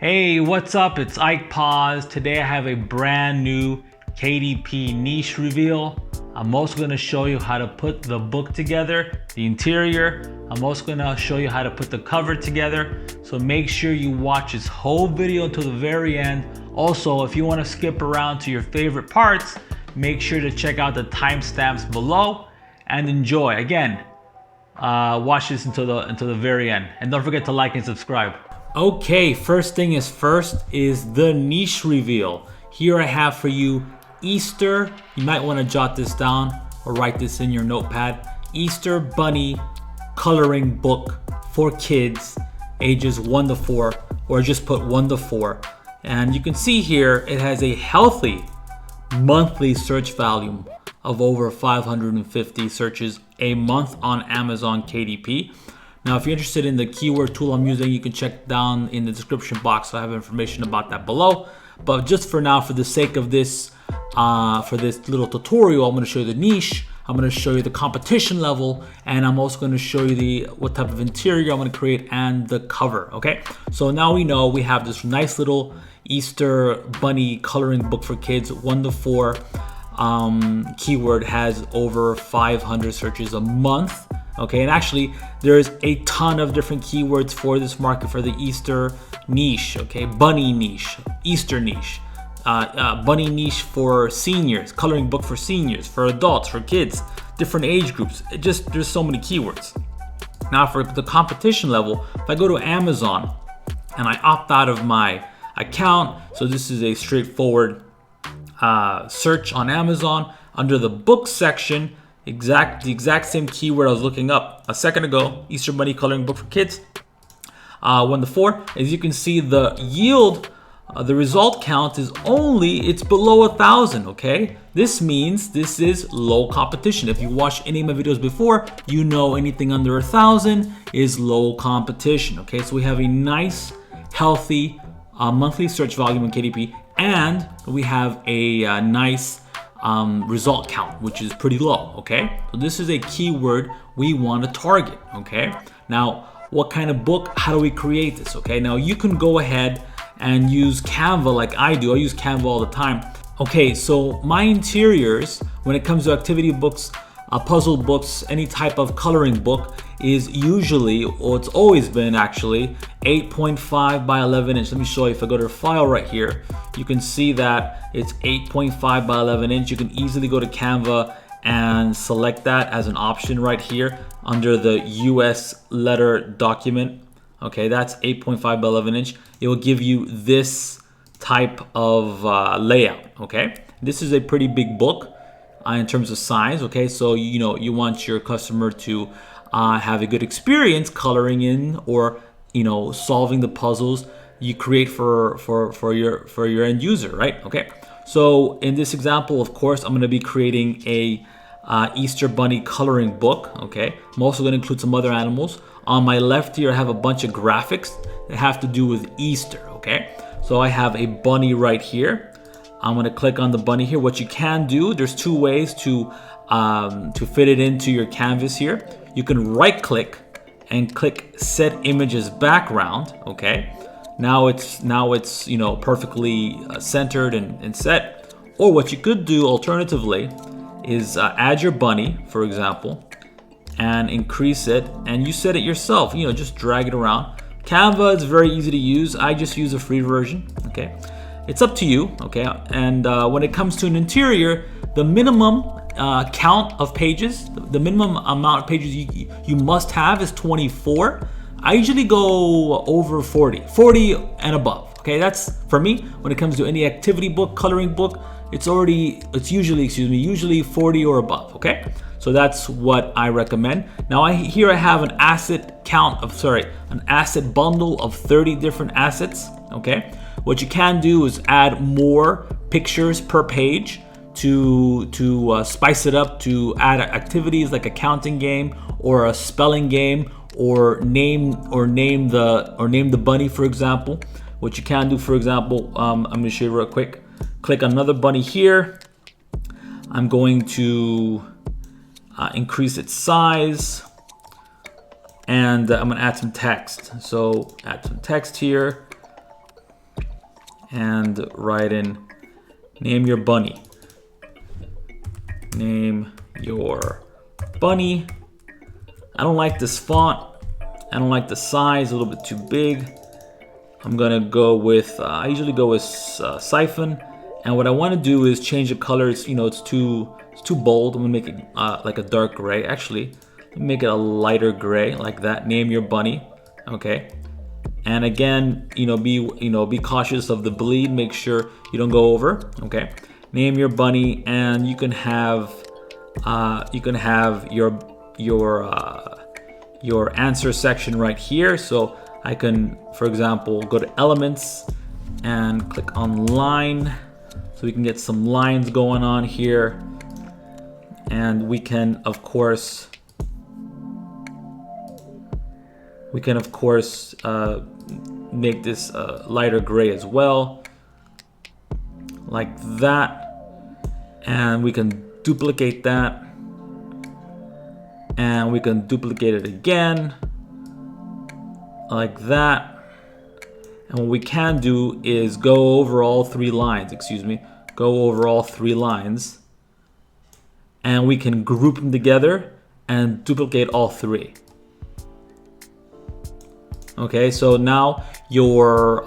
Hey, what's up? It's Ike Paz. Today I have a brand new KDP niche reveal. I'm also going to show you how to put the book together, the interior. I'm also going to show you how to put the cover together. So make sure you watch this whole video until the very end. Also, if you want to skip around to your favorite parts, make sure to check out the timestamps below and enjoy. Again, watch this until the very end. And don't forget to like and subscribe. Okay, first thing is first is the niche reveal. Here I have for you Easter. You might want to jot this down or write this in your notepad. Easter bunny coloring book for kids ages 1 to 4, or just put 1 to 4. And you can see here it has a healthy monthly search volume of over 550 searches a month on Amazon KDP. Now, if you're interested in the keyword tool I'm using, you can check down in the description box. I have information about that below. But just for now, for the sake of this, for this little tutorial, I'm going to show you the niche. I'm going to show you the competition level, and I'm also going to show you what type of interior I'm going to create and the cover. Okay, so now we know we have this nice little Easter bunny coloring book for kids, 1 to 4. Keyword has over 500 searches a month. Okay, and actually there's a ton of different keywords for this market for the Easter niche. Okay, bunny niche, Easter niche, bunny niche for seniors, coloring book for seniors, for adults, for kids, different age groups. There's so many keywords. Now for the competition level, if I go to Amazon and I opt out of my account, so this is a straightforward search on Amazon under the book section. The exact same keyword I was looking up a second ago, Easter bunny coloring book for kids, 1 to 4. As you can see, the yield, the result count it's below 1,000. Okay, this means this is low competition. If you watched any of my videos before, you know anything under 1,000 is low competition. Okay, so we have a nice, healthy monthly search volume in KDP, and we have a nice result count, which is pretty low. Okay, so this is a keyword we want to target. Okay, now what kind of book, how do we create this? Okay, now you can go ahead and use Canva like I do. I use Canva all the time. Okay, so my interiors, when it comes to activity books, puzzle books, any type of coloring book, is usually, or it's always been actually, 8.5 by 11 inch. Let me show you. If I go to the file right here, you can see that it's 8.5 by 11 inch. You can easily go to Canva and select that as an option right here under the US letter document. Okay, that's 8.5 by 11 inch. It will give you this type of layout. Okay, this is a pretty big book in terms of size. Okay, so you want your customer to have a good experience coloring in, or solving the puzzles you create for your end user, right? Okay, so in this example, of course, I'm going to be creating a Easter bunny coloring book. Okay, I'm also going to include some other animals. On my left here, I have a bunch of graphics that have to do with Easter. Okay, so I have a bunny right here. I'm going to click on the bunny here. What you can do, there's 2 ways to fit it into your canvas here. You can right click and click set images background. Okay, now it's perfectly centered and set. Or what you could do alternatively is add your bunny, for example, and increase it, and you set it yourself. Just drag it around. Canva is very easy to use. I just use a free version. Okay, it's up to you. Okay, and when it comes to an interior, the minimum count of pages, the minimum amount of pages you must have is 24. I usually go over 40 and above. Okay, that's for me. When it comes to any activity book, coloring book, it's usually 40 or above. Okay, so that's what I recommend. Now here I have an asset bundle of 30 different assets. Okay, what you can do is add more pictures per page to spice it up, to add activities like a counting game or a spelling game, or name the bunny, for example. What you can do, for example, I'm going to show you real quick. Click on another bunny here. I'm going to increase its size, and I'm going to add some text. So add some text here. and write in name your bunny. Name your bunny. I don't like this font. I don't like the size, a little bit too big. I'm gonna go with, I usually go with Siphon. And what I wanna do is change the colors. You know, it's too bold. I'm gonna make it like a dark gray. Actually, let me make it a lighter gray, like that. Name your bunny, okay? And again, be cautious of the bleed. Make sure you don't go over, okay? Name your bunny, and you can have your answer section right here. So I can, for example, go to elements and click on line, so we can get some lines going on here. And we can of course make this lighter gray as well, like that. And we can duplicate that, and we can duplicate it again, like that. And what we can do is go over all three lines, and we can group them together and duplicate all three. Okay, so now your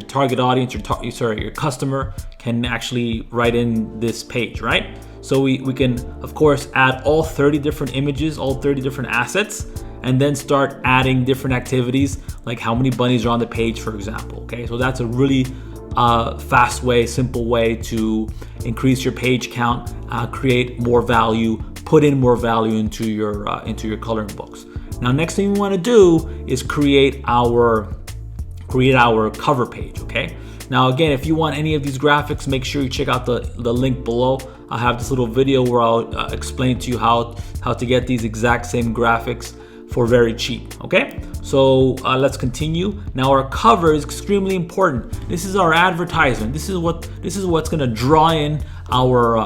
target audience, your customer can actually write in this page, right? So we can of course add all 30 different images, all 30 different assets, and then start adding different activities, like how many bunnies are on the page, for example. Okay, so that's a really fast way, simple way to increase your page count, create more value, put in more value into your coloring books. Now, next thing we want to do is create our cover page. Okay. Now, again, if you want any of these graphics, make sure you check out the link below. I have this little video where I'll explain to you how to get these exact same graphics for very cheap. Okay, so let's continue. Now, our cover is extremely important. This is our advertisement. This is what's going to draw in our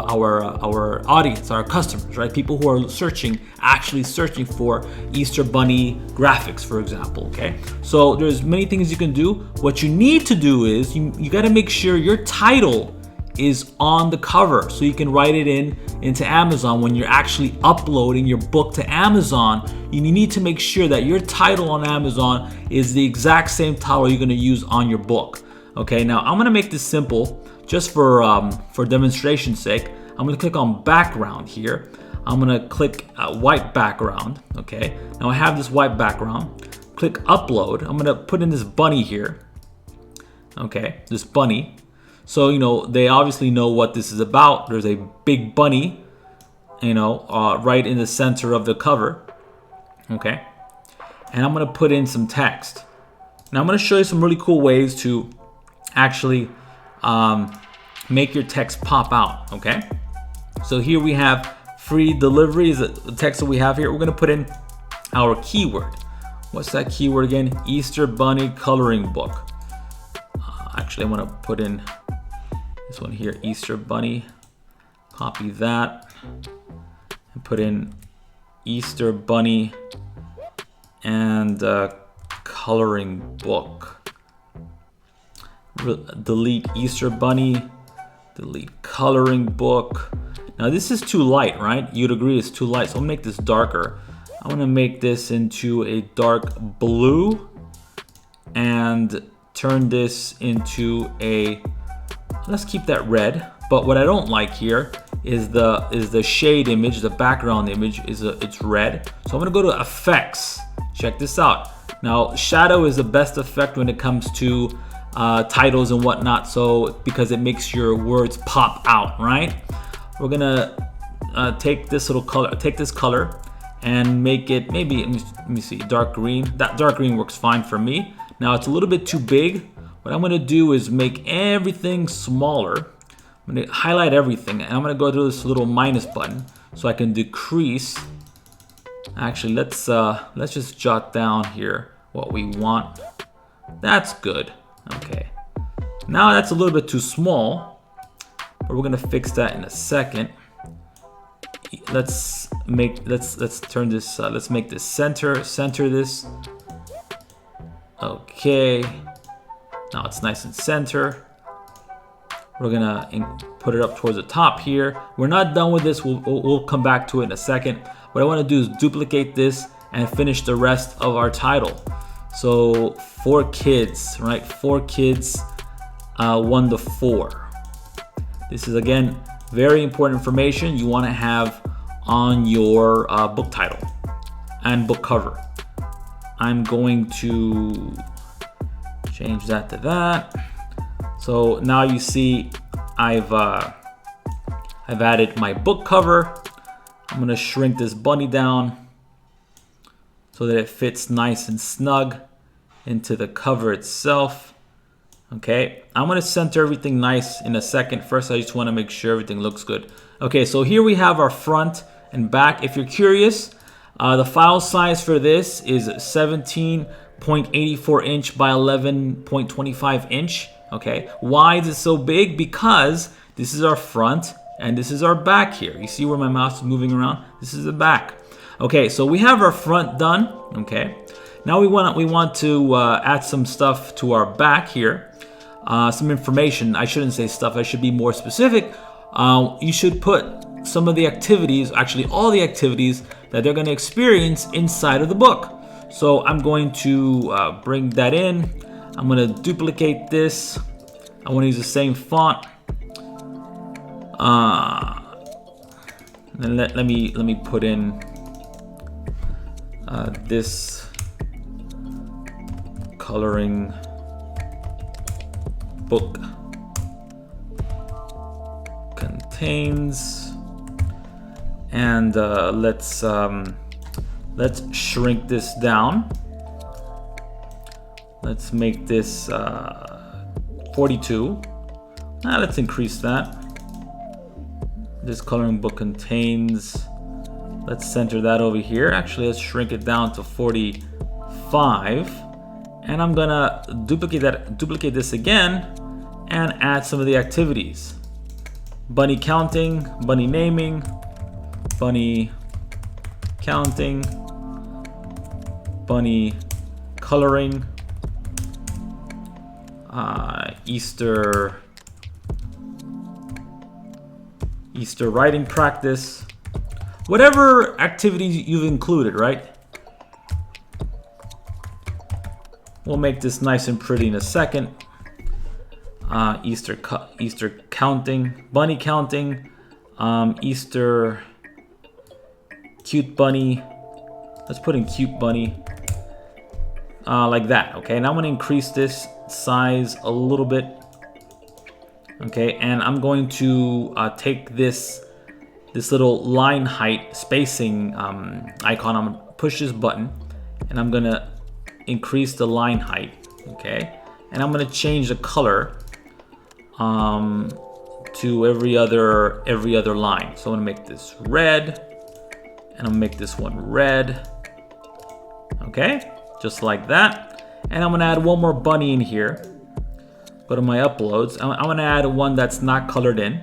audience, our customers, right? People who are actually searching for Easter Bunny graphics, for example. Okay, so there's many things you can do. What you need to do is you got to make sure your title is on the cover, so you can write it into Amazon. When you're actually uploading your book to Amazon, you need to make sure that your title on Amazon is the exact same title you're going to use on your book. Okay, now I'm going to make this simple just for demonstration's sake. I'm going to click on background here. I'm going to click white background. Okay, now I have this white background. Click upload. I'm going to put in this bunny here. Okay, this bunny. So, they obviously know what this is about. There's a big bunny, right in the center of the cover. Okay. And I'm going to put in some text. Now, I'm going to show you some really cool ways to actually make your text pop out. Okay. So here we have free delivery is the text that we have here. We're going to put in our keyword. What's that keyword again? Easter Bunny coloring book. Actually, I want to put in this one here, Easter Bunny. Copy that and put in Easter Bunny and coloring book. Delete Easter Bunny, delete coloring book. Now this is too light, right? You'd agree it's too light, so I'll make this darker. I want to make this into a dark blue and turn this into a, let's keep that red. But what I don't like here is the shade image, the background image it's red. So I'm gonna go to effects. Check this out. Now shadow is the best effect when it comes to titles and whatnot. So because it makes your words pop out, right? We're gonna take this color and make it maybe, let me see, dark green. That dark green works fine for me. Now it's a little bit too big. What I'm gonna do is make everything smaller. I'm gonna highlight everything, and I'm gonna go to this little minus button so I can decrease. Actually, let's just jot down here what we want. That's good. Okay. Now that's a little bit too small, but we're gonna fix that in a second. Let's turn this. Let's make this center this. Okay. Now it's nice and center. We're gonna put it up towards the top here. We're not done with this. We'll come back to it in a second. What I want to do is duplicate this and finish the rest of our title. So 4 kids, right? 4 kids, 1 to 4. This is, again, very important information you want to have on your book title and book cover. I'm going to change that to that. So now you see I've added my book cover. I'm gonna shrink this bunny down so that it fits nice and snug into the cover itself. Okay, I'm gonna center everything nice in a second. First, I just wanna make sure everything looks good. Okay, so here we have our front and back. If you're curious, the file size for this is 17.84 inch by 11.25 inch. Okay, why is it so big? Because this is our front and this is our back here. You see where my mouse is moving around? This is the back. Okay, so we have our front done. Okay, now we want to add some stuff to our back here. Some information. I shouldn't say stuff. I should be more specific. You should put some of the activities, actually all the activities that they're going to experience inside of the book. So I'm going to bring that in. I'm going to duplicate this. I want to use the same font. Then let me put in this coloring book contains, and let's shrink this down. Let's make this 42. Let's increase that. This coloring book contains, let's center that over here. Actually, let's shrink it down to 45. And I'm gonna duplicate this again and add some of the activities. Bunny counting, bunny naming, bunny counting, bunny coloring, Easter writing practice, whatever activities you've included, right? We'll make this nice and pretty in a second. Easter counting, bunny counting, Easter cute bunny. Let's put in cute bunny, like that. Okay, now I'm gonna increase this size a little bit. Okay, and I'm going to take this little line height spacing icon. I'm gonna push this button, and I'm gonna increase the line height. Okay, and I'm gonna change the color to every other line. So I'm gonna make this red, and I'm gonna make this one red. Okay, just like that. And I'm gonna add one more bunny in here. Go to my uploads. I'm gonna add one that's not colored in.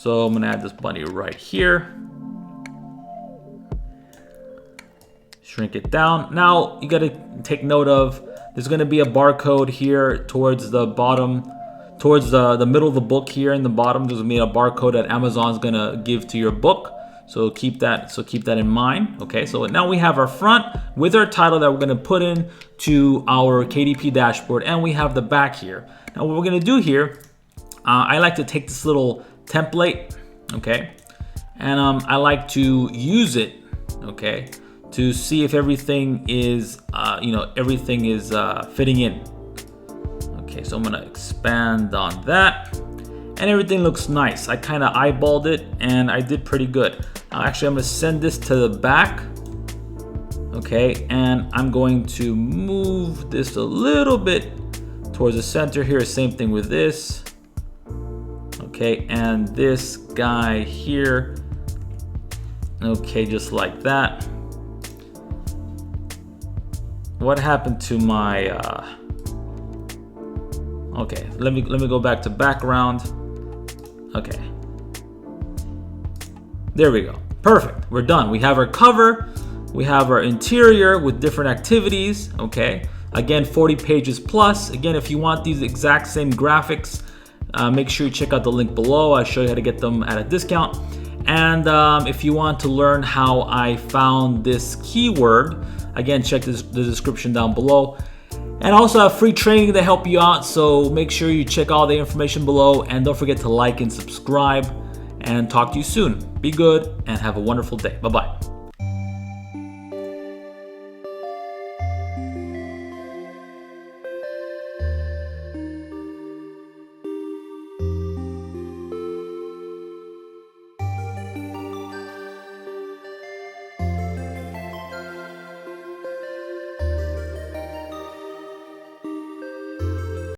So I'm gonna add this bunny right here. Shrink it down. Now you gotta take note of, there's gonna be a barcode here towards the bottom, towards the middle of the book here in the bottom. There's gonna be a barcode that Amazon's gonna give to your book. So keep that in mind. Okay, so now we have our front with our title that we're gonna put in to our KDP dashboard, and we have the back here. Now what we're gonna do here, I like to take this little template, okay, and I like to use it, okay, to see if everything is, everything is fitting in. Okay, so I'm gonna expand on that, and everything looks nice. I kind of eyeballed it, and I did pretty good. Actually, I'm gonna send this to the back. Okay, and I'm going to move this a little bit towards the center here. Same thing with this. Okay, and this guy here. Okay, just like that. What happened to my okay, let me go back to background. Okay, there we go. Perfect, we're done. We have our cover, we have our interior with different activities. Okay, Again, 40 pages plus. Again, if you want these exact same graphics, make sure you check out the link below. I'll show you how to get them at a discount. And if you want to learn how I found this keyword, again, check the description down below. And I also have free training to help you out, so make sure you check all the information below, and don't forget to like and subscribe, and talk to you soon. Be good and have a wonderful day. Bye-bye.